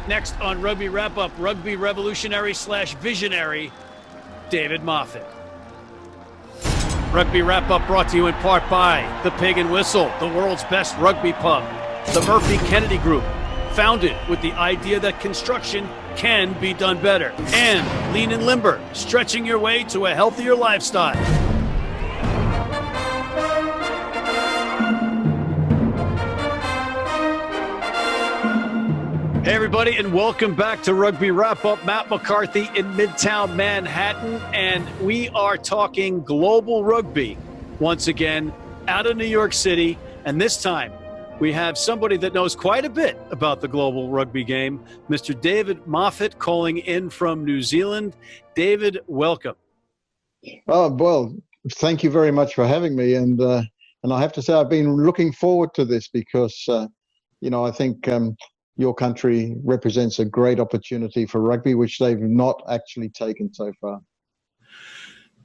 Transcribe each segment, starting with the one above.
Next on Rugby Wrap-Up, Rugby Revolutionary / Visionary, David Moffet. Rugby Wrap-Up brought to you in part by The Pig and Whistle, the world's best rugby pub. The Murphy Kennedy Group, founded with the idea that construction can be done better. And Lean and Limber, stretching your way to a healthier lifestyle. Hey everybody, and welcome back to Rugby Wrap-Up. Matt McCarthy in Midtown Manhattan, and we are talking global rugby once again out of New York City. And this time we have somebody that knows quite a bit about the global rugby game, Mr. David Moffet, calling in from New Zealand. David, welcome. Oh, well, thank you very much for having me. And I have to say, I've been looking forward to this because, I think your country represents a great opportunity for rugby, which they've not actually taken so far.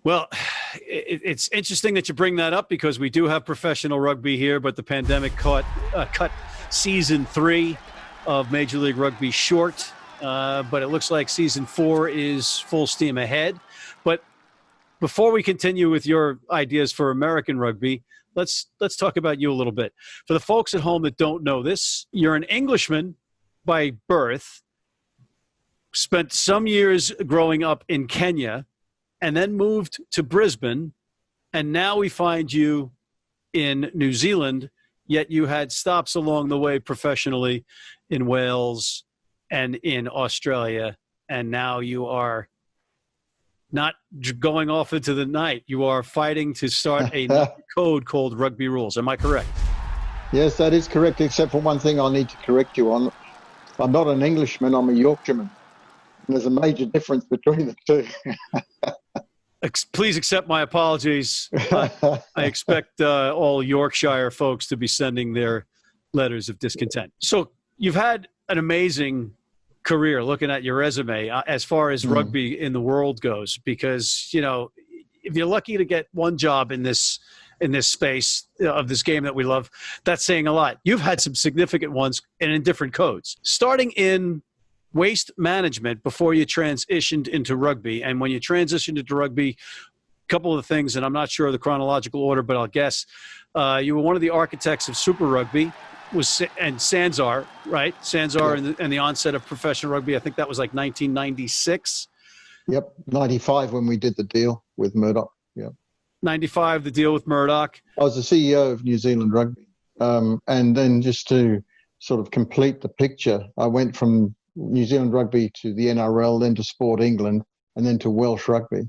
Well, it's interesting that you bring that up because we do have professional rugby here, but the pandemic cut season 3 of Major League Rugby short. But it looks like season 4 is full steam ahead. But before we continue with your ideas for American rugby, let's talk about you a little bit. For the folks at home that don't know this, you're an Englishman by birth, spent some years growing up in Kenya, and then moved to Brisbane, and now we find you in New Zealand, yet you had stops along the way professionally in Wales and in Australia, and now you are not going off into the night. You are fighting to start a new code called Rugby Rules. Am I correct? Yes, that is correct, except for one thing I need to correct you on. I'm not an Englishman, I'm a Yorkshireman. And there's a major difference between the two. Please accept my apologies. I expect all Yorkshire folks to be sending their letters of discontent. So you've had an amazing career looking at your resume as far as rugby in the world goes, because, if you're lucky to get one job in this space of this game that we love, that's saying a lot. You've had some significant ones and in different codes. Starting in waste management before you transitioned into rugby, and when you transitioned into rugby, a couple of the things, and I'm not sure of the chronological order, but I'll guess, you were one of the architects of Super Rugby, and Sanzar, right? Sanzar and the onset of professional rugby. I think that was like 1996. Yep, 95 when we did the deal with Murdoch. Yep. 95, the deal with Murdoch. I was the CEO of New Zealand Rugby. And then just to sort of complete the picture, I went from New Zealand Rugby to the NRL, then to Sport England, and then to Welsh Rugby.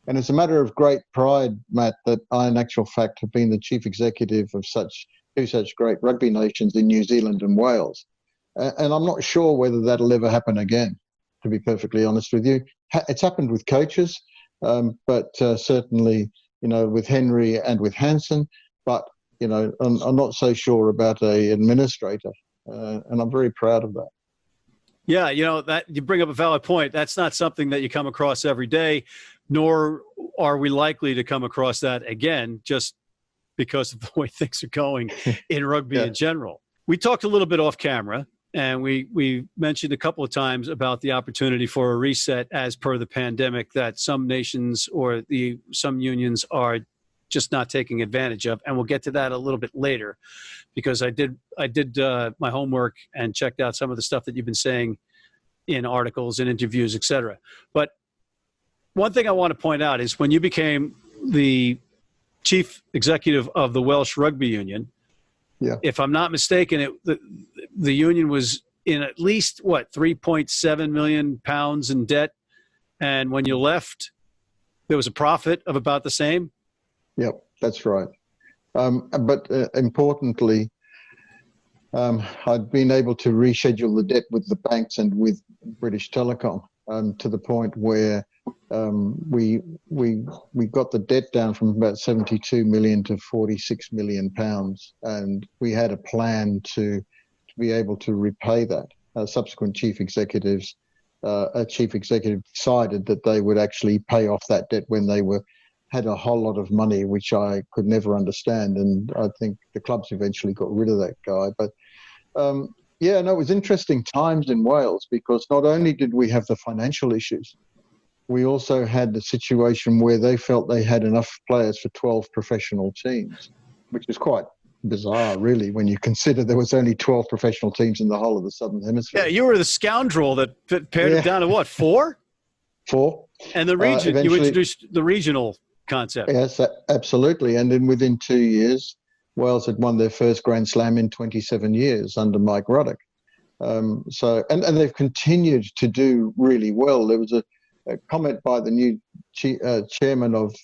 And it's a matter of great pride, Matt, that I, in actual fact, have been the chief executive of two such great rugby nations in New Zealand and Wales. And I'm not sure whether that'll ever happen again, to be perfectly honest with you. It's happened with coaches, but certainly, with Henry and with Hansen, but, I'm not so sure about an administrator, and I'm very proud of that. Yeah, that you bring up a valid point. That's not something that you come across every day, nor are we likely to come across that again, just because of the way things are going in rugby in general. We talked a little bit off camera, and we mentioned a couple of times about the opportunity for a reset as per the pandemic that some nations or some unions are just not taking advantage of. And we'll get to that a little bit later, because I did my homework and checked out some of the stuff that you've been saying in articles and interviews, et cetera. But one thing I want to point out is when you became the chief executive of the Welsh Rugby Union, if I'm not mistaken, the union was in at least, 3.7 million pounds in debt. And when you left, there was a profit of about the same. Yep, that's right. But importantly, I'd been able to reschedule the debt with the banks and with British Telecom to the point where we got the debt down from about 72 million to 46 million pounds, and we had a plan to be able to repay that. Subsequent chief executives, a chief executive decided that they would actually pay off that debt when they had a whole lot of money, which I could never understand. And I think the clubs eventually got rid of that guy. But Yeah, no, it was interesting times in Wales because not only did we have the financial issues, we also had the situation where they felt they had enough players for 12 professional teams, which is quite bizarre, really, when you consider there was only 12 professional teams in the whole of the Southern Hemisphere. Yeah, you were the scoundrel that pared it down to what, 4? 4. And the region, you introduced the regional concept. Yes, absolutely. And then within 2 years, Wales had won their first Grand Slam in 27 years under Mike Ruddock. And they've continued to do really well. There was a comment by the new chairman of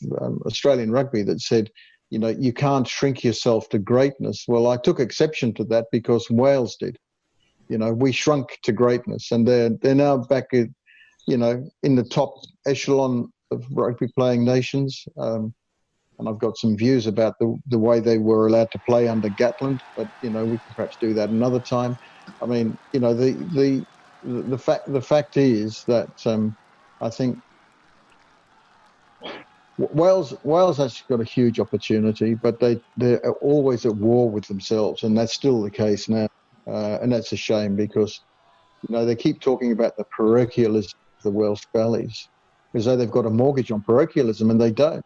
Australian Rugby that said, you know, you can't shrink yourself to greatness. Well, I took exception to that because Wales did. You know, we shrunk to greatness, and they're now back at, you know, in the top echelon of rugby playing nations. And I've got some views about the way they were allowed to play under Gatland, but, you know, we can perhaps do that another time. I mean, you know, the fact is that I think Wales actually got a huge opportunity, but they're always at war with themselves, and that's still the case now. And that's a shame because, you know, they keep talking about the parochialism of the Welsh valleys as though they've got a mortgage on parochialism, and they don't.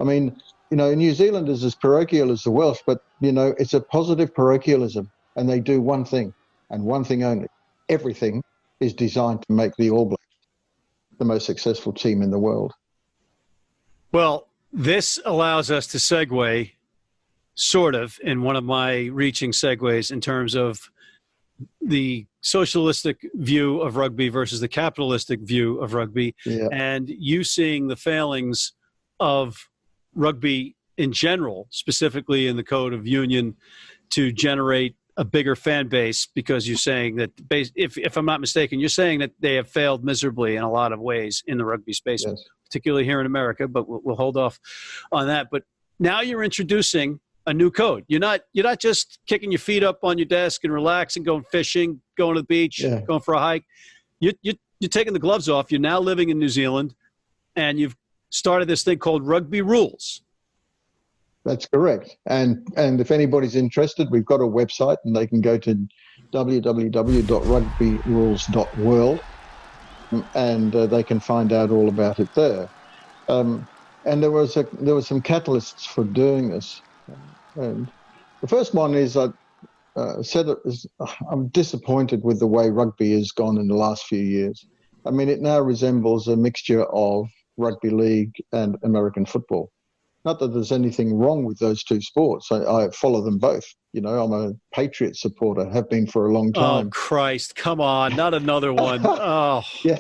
I mean, you know, New Zealand is as parochial as the Welsh, but, you know, it's a positive parochialism, and they do one thing and one thing only. Everything is designed to make the All Blacks the most successful team in the world. Well, this allows us to segue, sort of, in one of my reaching segues in terms of the socialistic view of rugby versus the capitalistic view of rugby, and you seeing the failings of rugby in general, specifically in the Code of Union, to generate a bigger fan base, because you're saying that, if I'm not mistaken, you're saying that they have failed miserably in a lot of ways in the rugby space, yes, particularly here in America, but we'll hold off on that. But now you're introducing a new code. You're not just kicking your feet up on your desk and relaxing, going fishing, going to the beach, going for a hike. You're taking the gloves off. You're now living in New Zealand, and you've started this thing called Rugby Rules. That's correct. And if anybody's interested, we've got a website, and they can go to www.rugbyrules.world, and they can find out all about it there. And there was some catalysts for doing this. And the first one is I'm disappointed with the way rugby has gone in the last few years. I mean, it now resembles a mixture of rugby league and American football. Not that there's anything wrong with those two sports. I follow them both. You know, I'm a Patriots supporter, have been for a long time. Oh, Christ, come on, not another one. Oh, yeah.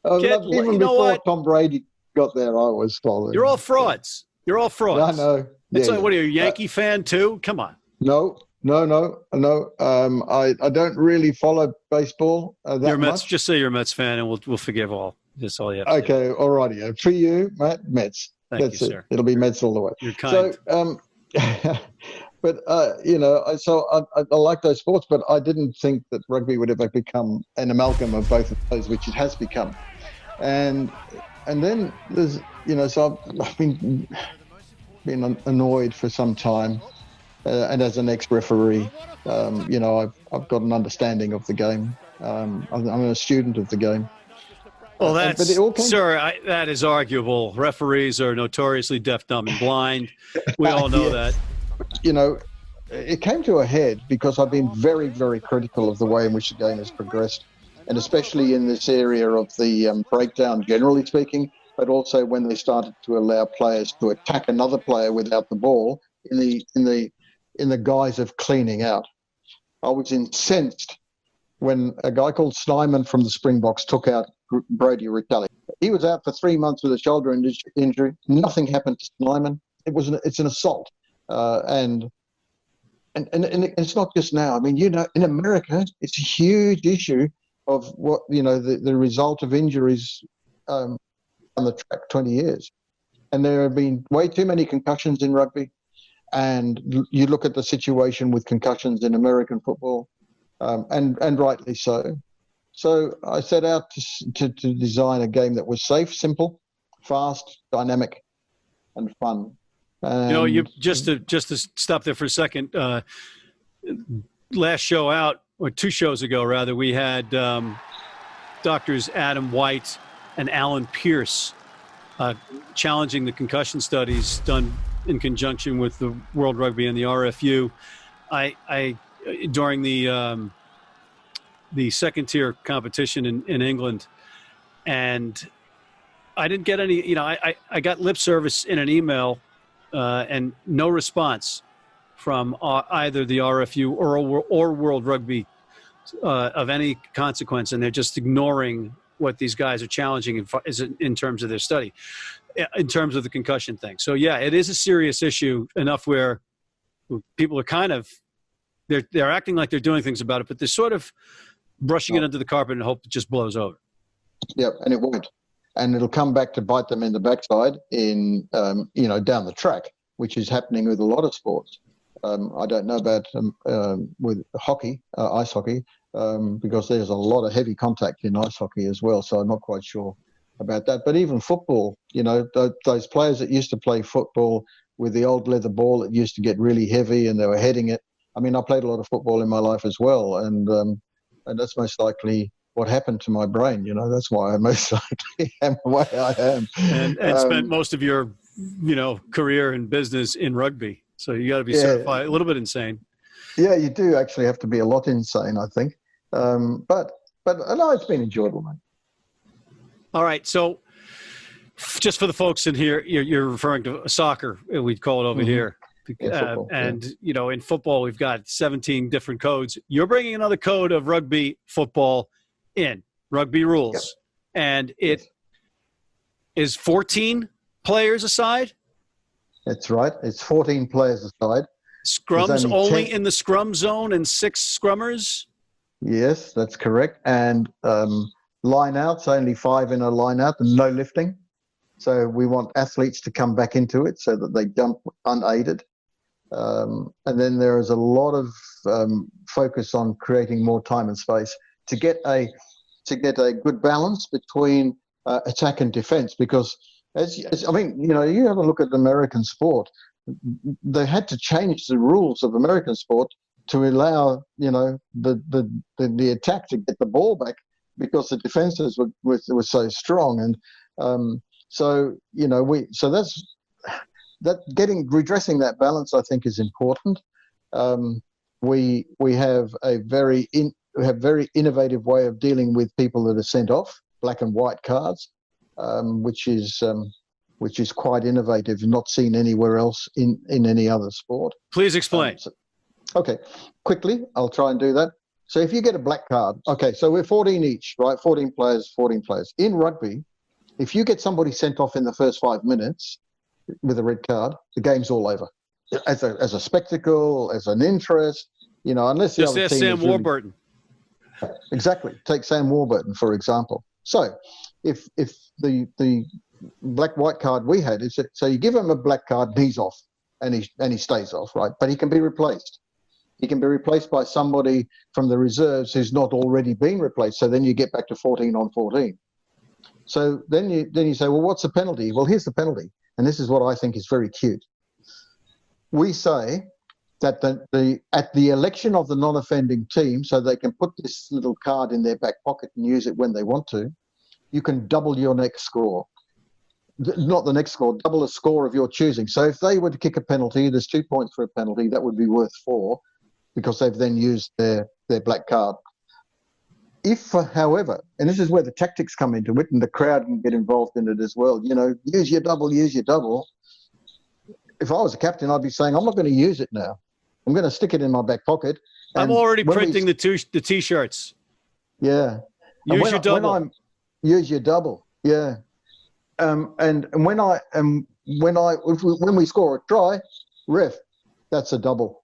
Even before Tom Brady got there, I was following. You're all frauds. You're all frauds. I know. It's like, what are you, a Yankee fan too? Come on. No. I don't really follow baseball that you're Mets, much. Just say you're a Mets fan, and we'll forgive all. That's all you have to do. Okay, all righty. For you, Matt, Mets. That's it. Sir. It'll be Mets all the way. You're kind. So, but you know, so I like those sports, but I didn't think that rugby would ever become an amalgam of both of those, which it has become. And then there's, you know, so I've been annoyed for some time, and as an ex-referee, you know, I've got an understanding of the game. I'm a student of the game. Well, that is arguable. Referees are notoriously deaf, dumb, and blind. We all know that. You know, it came to a head because I've been very, very critical of the way in which the game has progressed, and especially in this area of the breakdown, generally speaking, but also when they started to allow players to attack another player without the ball in the guise of cleaning out. I was incensed when a guy called Snyman from the Springboks took out Brody Retallick. He was out for 3 months with a shoulder injury. Nothing happened to Snyman. It's an assault, and it's not just now. I mean, you know, in America, it's a huge issue of what, you know, the result of injuries on the track 20 years, and there have been way too many concussions in rugby. And you look at the situation with concussions in American football, and rightly so. So I set out to design a game that was safe, simple, fast, dynamic, and fun. And, you know, just to stop there for a second. Last show out, or 2 shows ago, rather, we had Doctors Adam White and Alan Pierce challenging the concussion studies done in conjunction with the World Rugby and the RFU. I during the second tier competition in England, and I didn't get any. You know, I got lip service in an email and no response from either the RFU or World Rugby of any consequence, and they're just ignoring what these guys are challenging in terms of their study, in terms of the concussion thing. So yeah, it is a serious issue enough where people are kind of they're acting like they're doing things about it, but they're sort of brushing it under the carpet and hope it just blows over. Yep, and it won't, and it'll come back to bite them in the backside in down the track, which is happening with a lot of sports. I don't know about with hockey, ice hockey, because there's a lot of heavy contact in ice hockey as well. So I'm not quite sure about that. But even football, those players that used to play football with the old leather ball that used to get really heavy and they were heading it. I mean, I played a lot of football in my life as well, and that's most likely what happened to my brain. That's why I most likely am the way I am. And spent most of your, career and business in rugby. So you got to be certified, a little bit insane. Yeah, you do actually have to be a lot insane, I think. But no, it's been enjoyable, man. All right. So just for the folks in here, you're referring to soccer, we'd call it over here. Football, in football, we've got 17 different codes. You're bringing another code of rugby football in, Rugby Rules. Yep. And it is 14 players aside? That's right. It's 14 players aside. Scrums only in the scrum zone and 6 scrummers? Yes, that's correct. And line outs, only 5 in a line out and no lifting. So we want athletes to come back into it so that they jump unaided. And then there is a lot of focus on creating more time and space to get a good balance between attack and defense, because you have a look at American sport. They had to change the rules of American sport to allow the attack to get the ball back because the defenses were so strong, and redressing that balance, I think, is important. We have a very innovative way of dealing with people that are sent off, black and white cards, which is quite innovative, not seen anywhere else in any other sport. Please explain. Okay, quickly, I'll try and do that. So if you get a black card, okay, so we're 14 each, right? 14 players. In rugby, if you get somebody sent off in the first 5 minutes with a red card, the game's all over. As a spectacle, as an interest, unless the other team Sam Warburton. Exactly. Take Sam Warburton, for example. So if the black-white card we had is so you give him a black card and he's off, and he stays off, right? But he can be replaced. He can be replaced by somebody from the reserves who's not already been replaced. So then you get back to 14 on 14. So then you say, well, what's the penalty? Well, here's the penalty, and this is what I think is very cute. We say that at the election of the non-offending team, so they can put this little card in their back pocket and use it when they want to, you can double your next score. Not the next score, double a score of your choosing. So if they were to kick a penalty, there's 2 points for a penalty, that would be worth 4 because they've then used their black card. If, however, and this is where the tactics come into it and the crowd can get involved in it as well, use your double. If I was a captain, I'd be saying, I'm not going to use it now. I'm going to stick it in my back pocket. I'm already printing the T-shirts. Yeah. Use your double. Use your double. Yeah. And when we score a try, ref, that's a double.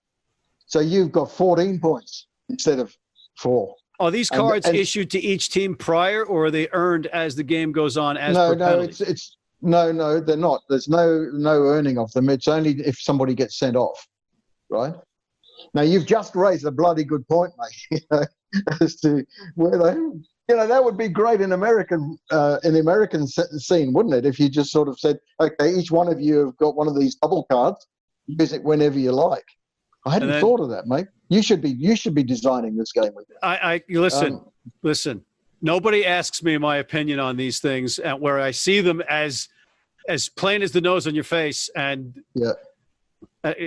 So you've got 14 points instead of 4. Are these cards issued to each team prior, or are they earned as the game goes on? No, they're not. There's no earning of them. It's only if somebody gets sent off, right? Now you've just raised a bloody good point, mate. As to where they, that would be great in the American scene, wouldn't it? If you just sort of said, okay, each one of you have got one of these double cards, use it whenever you like. I hadn't thought of that, mate. You should be designing this game with that. Listen. Nobody asks me my opinion on these things, where I see them as plain as the nose on your face. And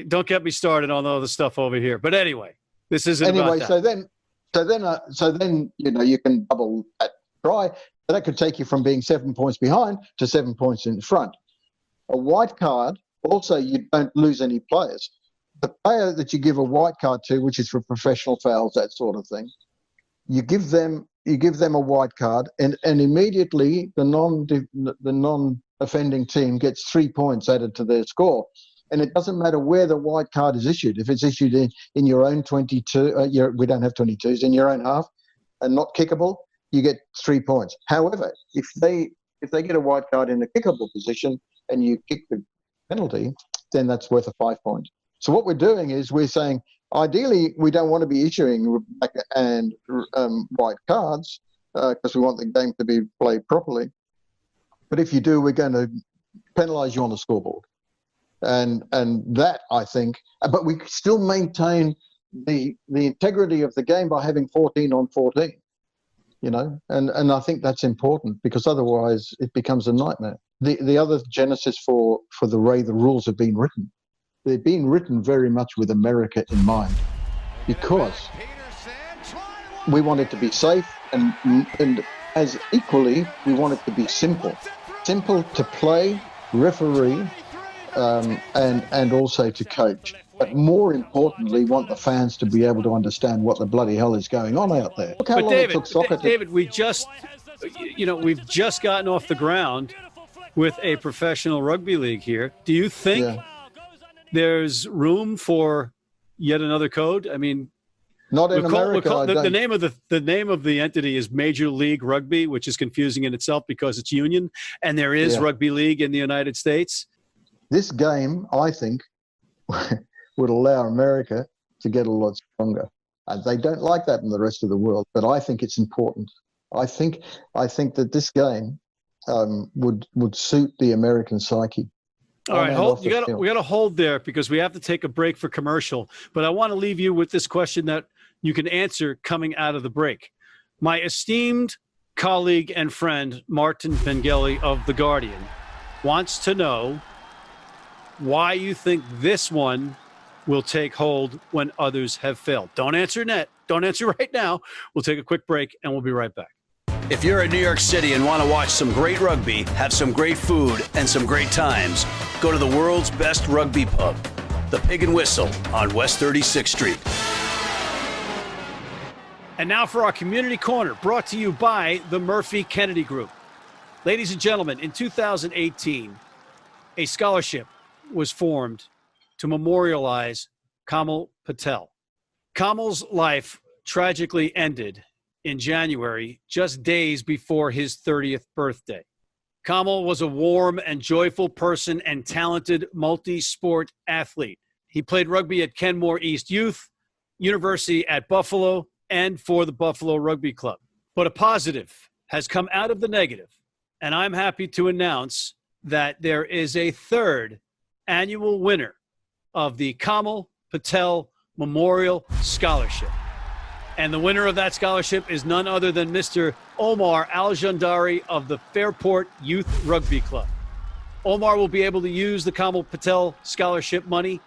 don't get me started on all the stuff over here. But anyway, this isn't about that. So then you can double that try. That could take you from being 7 points behind to 7 points in front. A white card, also you don't lose any players. The player that you give a white card to, which is for professional fouls, that sort of thing, you give them a white card, and immediately the non-offending team gets 3 points added to their score. And it doesn't matter where the white card is issued. If it's issued in your own 22, we don't have 22s, in your own half and not kickable, you get 3 points. However, if they get a white card in the kickable position and you kick the penalty, then that's worth a 5 point. So what we're doing is we're saying, ideally, we don't want to be issuing black and white cards because we want the game to be played properly. But if you do, we're going to penalise you on the scoreboard. And that, I think, but we still maintain the integrity of the game by having 14 on 14, and I think that's important, because otherwise it becomes a nightmare. The other genesis for the way the rules have been written, they've been written very much with America in mind, because we want it to be safe, and as equally, we want it to be simple to play, referee, and also to coach. But more importantly, want the fans to be able to understand what the bloody hell is going on out there. Look how long it took soccer to... David, we've just gotten off the ground with a professional rugby league here. Do you think there's room for yet another code? I mean, not in America. The name of the entity is Major League Rugby, which is confusing in itself because it's union, and there is rugby league in the United States. This game, I think, would allow America to get a lot stronger. They don't like that in the rest of the world, but I think it's important. I think that this game would suit the American psyche. All right, we got to hold there, because we have to take a break for commercial. But I want to leave you with this question that you can answer coming out of the break. My esteemed colleague and friend, Martin Pengelly of The Guardian, wants to know why you think this one will take hold when others have failed. Don't answer right now. We'll take a quick break and we'll be right back. If you're in New York City and want to watch some great rugby, have some great food, and some great times, go to the world's best rugby pub, the Pig and Whistle on West 36th Street. And now for our Community Corner, brought to you by the Murphy Kennedy Group. Ladies and gentlemen, in 2018, a scholarship was formed to memorialize Kamal Patel. Kamal's life tragically ended in January, just days before his 30th birthday. Kamal was a warm and joyful person and talented multi-sport athlete. He played rugby at Kenmore East Youth, University at Buffalo, and for the Buffalo Rugby Club. But a positive has come out of the negative, and I'm happy to announce that there is a third annual winner of the Kamal Patel Memorial Scholarship. And the winner of that scholarship is none other than Mr. Omar Al-Jandari of the Fairport Youth Rugby Club. Omar will be able to use the Kamal Patel Scholarship money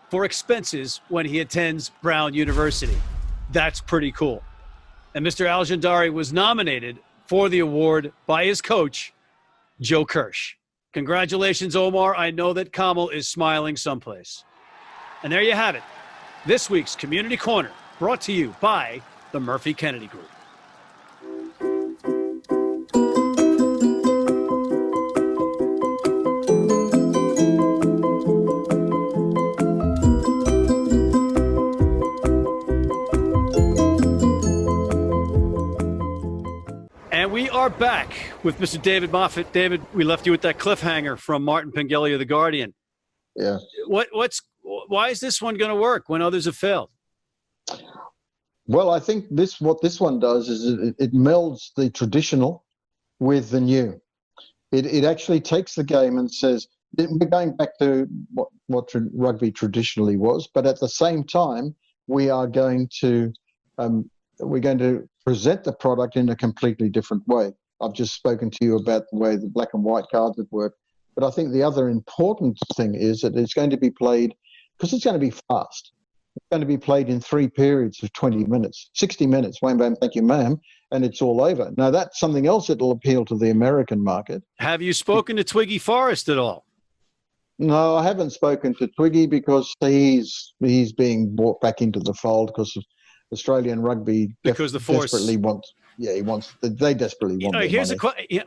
for expenses when he attends Brown University. That's pretty cool. And Mr. Al-Jandari was nominated for the award by his coach, Joe Kirsch. Congratulations, Omar. I know that Kamal is smiling someplace. And there you have it. This week's Community Corner, brought to you by the Murphy Kennedy Group. And we are back with Mr. David Moffet. David, we left you with that cliffhanger from Martin Pengelly of The Guardian. Yeah. Why is this one going to work when others have failed? Well, I think what this one does is it melds the traditional with the new. It actually takes the game and says, we're going back to what rugby traditionally was, but at the same time, we are going to present the product in a completely different way. I've just spoken to you about the way the black and white cards would work, but I think the other important thing is that it's going to be played, because it's going to be fast. It's going to be played in 3 periods of 20 minutes, 60 minutes, wham, bam, thank you, ma'am, and it's all over. Now, that's something else that will appeal to the American market. Have you spoken to Twiggy Forrest at all? No, I haven't spoken to Twiggy because he's being brought back into the fold because Australian rugby desperately wants. Yeah, they desperately want. Here's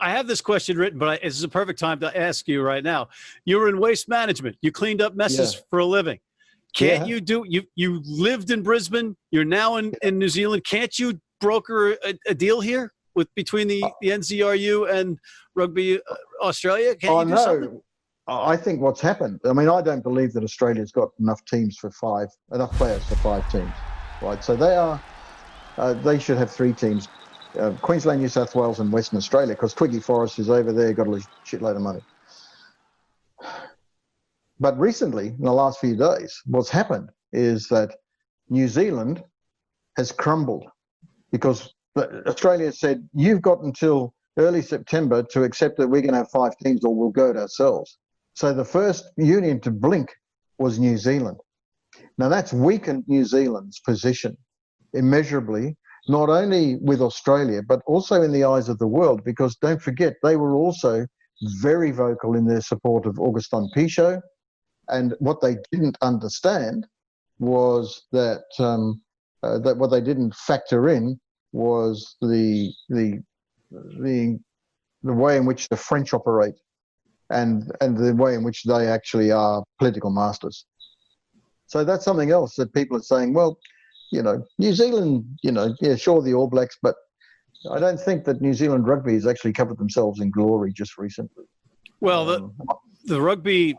I have this question written, but this is a perfect time to ask you right now. You were in waste management. You cleaned up messes for a living. Can't you do? You lived in Brisbane. You're now in New Zealand. Can't you broker a deal here between the NZRU and Rugby Australia? Can't you do something? I think what's happened. I mean, I don't believe that Australia's got enough players for 5 teams, right? So they should have 3 teams. Queensland, New South Wales and Western Australia, because Twiggy Forrest is over there, got a shitload of money. But recently, in the last few days, what's happened is that New Zealand has crumbled because Australia said, you've got until early September to accept that we're going to have 5 teams or we'll go it ourselves. So the first union to blink was New Zealand. Now that's weakened New Zealand's position immeasurably, not only with Australia, but also in the eyes of the world, because don't forget, they were also very vocal in their support of Augustin Pichot. And what they didn't understand was that what they didn't factor in was the way in which the French operate and the way in which they actually are political masters. So that's something else that people are saying, well, New Zealand, sure, the All Blacks, but I don't think that New Zealand rugby has actually covered themselves in glory just recently. Well, the rugby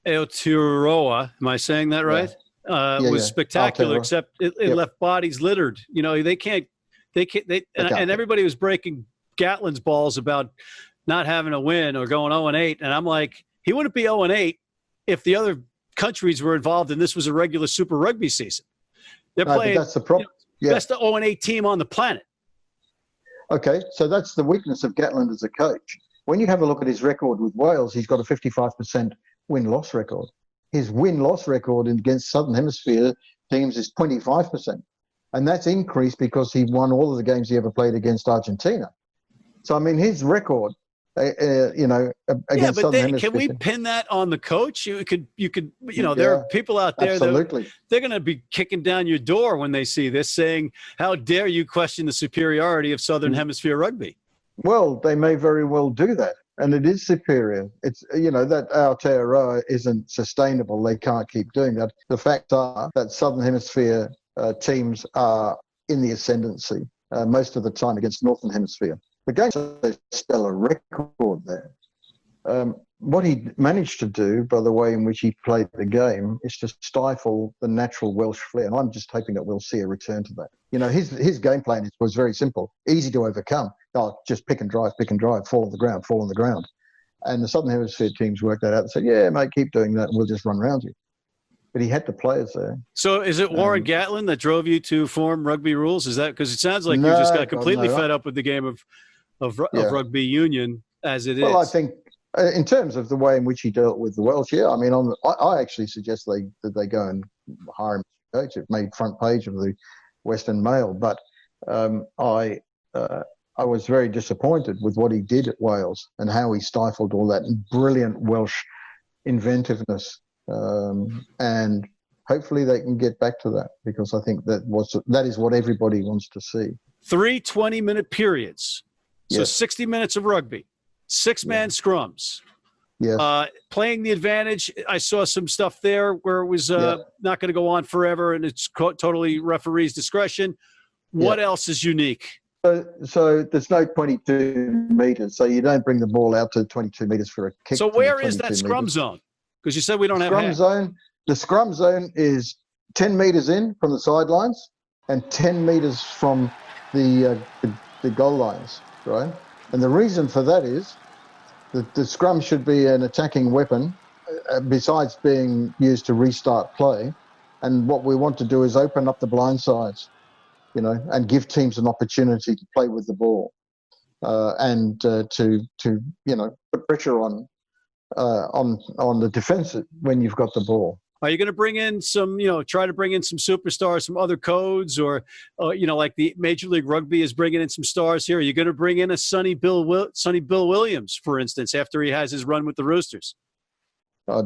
Aotearoa, am I saying that right? Was spectacular, Aotearoa. Except it left bodies littered. They can't, and everybody was breaking Gatlin's balls about not having a win or going 0-8. And I'm like, he wouldn't be 0-8 if the other countries were involved and this was a regular Super Rugby season. They're playing that's the problem. Best 0-8 team on the planet. Okay, so that's the weakness of Gatlin as a coach. When you have a look at his record with Wales, he's got a 55% win-loss record. His win-loss record against Southern Hemisphere teams is 25%. And that's increased because he won all of the games he ever played against Argentina. So, I mean, his record, against Southern Hemisphere. Can we pin that on the coach? You could, there are people out there absolutely. They're going to be kicking down your door when they see this, saying, how dare you question the superiority of Southern Hemisphere rugby? Well, they may very well do that. And it is superior. It's, that Aotearoa isn't sustainable. They can't keep doing that. The facts are that Southern Hemisphere teams are in the ascendancy most of the time against Northern Hemisphere. The game's a stellar record there. What he managed to do, by the way in which he played the game, is to stifle the natural Welsh flair. And I'm just hoping that we'll see a return to that. His game plan was very simple, easy to overcome. Just pick and drive, fall on the ground. And the Southern Hemisphere teams worked that out and said, yeah, mate, keep doing that and we'll just run around you. But he had the players there. So is it Warren Gatlin that drove you to form Rugby Rules? Is that because it sounds like you just got completely fed up with the game of rugby union as it is? Well, I think in terms of the way in which he dealt with the Welsh, I mean, I actually suggest that they go and hire him as coach. It made front page of the Western Mail. But I was very disappointed with what he did at Wales and how he stifled all that brilliant Welsh inventiveness. And hopefully they can get back to that, because I think that is what everybody wants to see. 3 20-minute periods. So 60 minutes of rugby, 6-man scrums. Yes. Playing the advantage. I saw some stuff there where it was not going to go on forever and it's totally referee's discretion. What else is unique? So there's no 22 meters. So you don't bring the ball out to 22 meters for a kick. So where is that scrum zone? Because you said we don't have scrum zone. The scrum zone is 10 meters in from the sidelines and 10 meters from the goal lines, right? And the reason for that is The scrum should be an attacking weapon, besides being used to restart play. And what we want to do is open up the blind sides, and give teams an opportunity to play with the ball, and to put pressure on the defence when you've got the ball. Are you going to bring in some, try to bring in some superstars, some other codes, or, like the Major League Rugby is bringing in some stars here? Are you going to bring in a Sonny Bill Williams, for instance, after he has his run with the Roosters?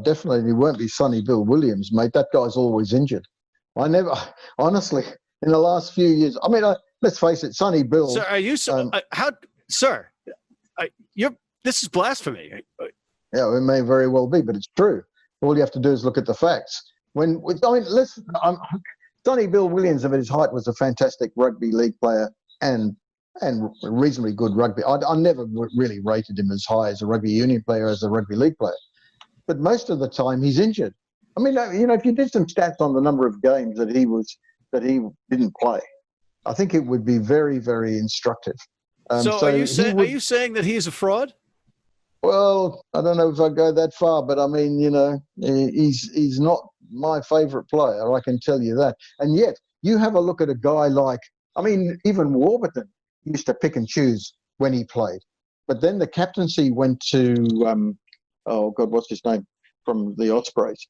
Definitely won't be Sonny Bill Williams, mate. That guy's always injured. Honestly, in the last few years, let's face it, Sonny Bill. Sir, are you sir? This is blasphemy. Yeah, it may very well be, but it's true. All you have to do is look at the facts. Sonny Bill Williams, at his height, was a fantastic rugby league player and reasonably good rugby. I never really rated him as high as a rugby union player as a rugby league player. But most of the time, he's injured. If you did some stats on the number of games that he didn't play, I think it would be very, very instructive. So are you saying that he's a fraud? Well, I don't know if I go that far, but he's not my favourite player. I can tell you that. And yet, you have a look at a guy like, even Warburton used to pick and choose when he played. But then the captaincy went to, what's his name, from the Ospreys.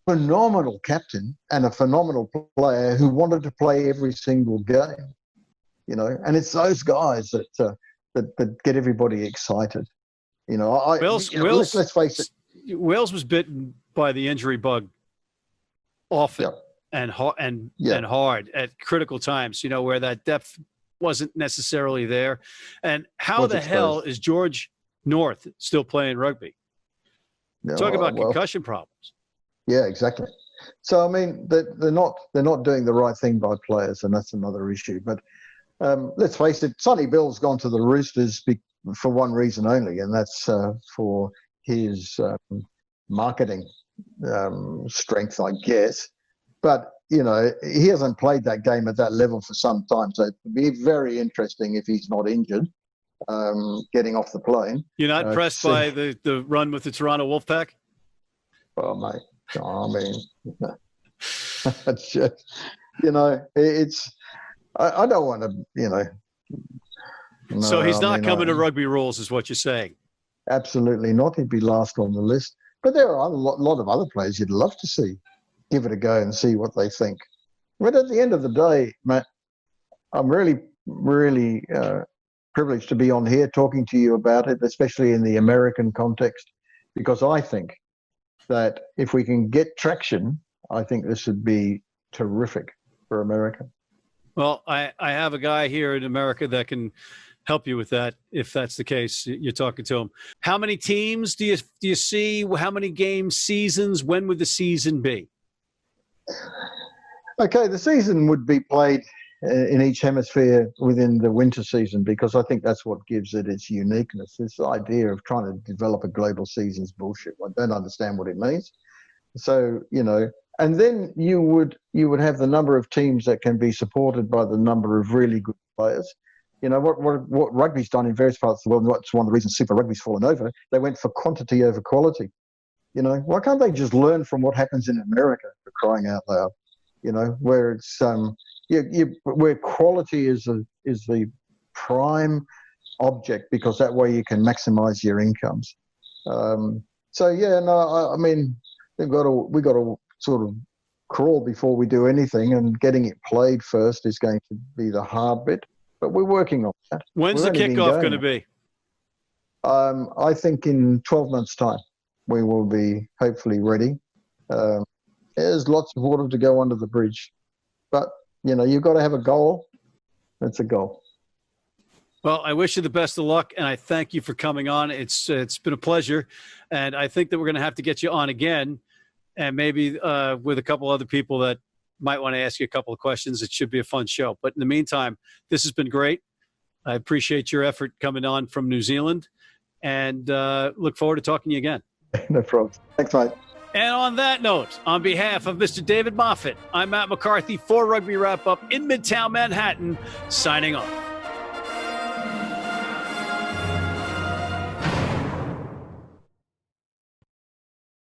Phenomenal captain and a phenomenal player who wanted to play every single game, and it's those guys that get everybody excited. Let's face it. Wales was bitten by the injury bug often and hard at critical times, where that depth wasn't necessarily there. And how the hell is George North still playing rugby? Talk about concussion problems. Yeah, exactly. So they're not doing the right thing by players, and that's another issue. But let's face it, Sonny Bill's gone to the Roosters for one reason only, and that's for his marketing strength, I guess. But he hasn't played that game at that level for some time, so it'd be very interesting if he's not injured getting off the plane. You're not impressed by the run with the Toronto Wolfpack? Oh, mate. It's just, it's. I don't want to, No, so he's not coming to Rugby Rules, is what you're saying? Absolutely not. He'd be last on the list. But there are a lot of other players you'd love to see give it a go and see what they think. But at the end of the day, Matt, I'm really, really privileged to be on here talking to you about it, especially in the American context, because I think that if we can get traction, I think this would be terrific for America. Well, I have a guy here in America that can help you with that, if that's the case. You're talking to him. How many teams do you see? How many games, seasons? When would the season be? Okay, the season would be played in each hemisphere within the winter season, because I think that's what gives it its uniqueness. This idea of trying to develop a global season is bullshit. I don't understand what it means. So, and then you would have the number of teams that can be supported by the number of really good players. What rugby's done in various parts of the world, and what's one of the reasons Super Rugby's fallen over, they went for quantity over quality. Why can't they just learn from what happens in America, for crying out loud? Where it's where quality is the prime object, because that way you can maximize your incomes. We've got to sort of crawl before we do anything, and getting it played first is going to be the hard bit. But we're working on that. When's the kickoff going to be? I think in 12 months' time we will be hopefully ready. There's lots of water to go under the bridge, but you've got to have a goal. That's a goal. Well, I wish you the best of luck, and I thank you for coming on. It's been a pleasure, and I think that we're going to have to get you on again, and maybe with a couple other people that might want to ask you a couple of questions. It should be a fun show. But in the meantime, this has been great. I appreciate your effort coming on from New Zealand, and look forward to talking to you again. No problem. Thanks, mate. And on that note, on behalf of Mr. David Moffet, I'm Matt McCarthy for Rugby Wrap Up in Midtown Manhattan, signing off.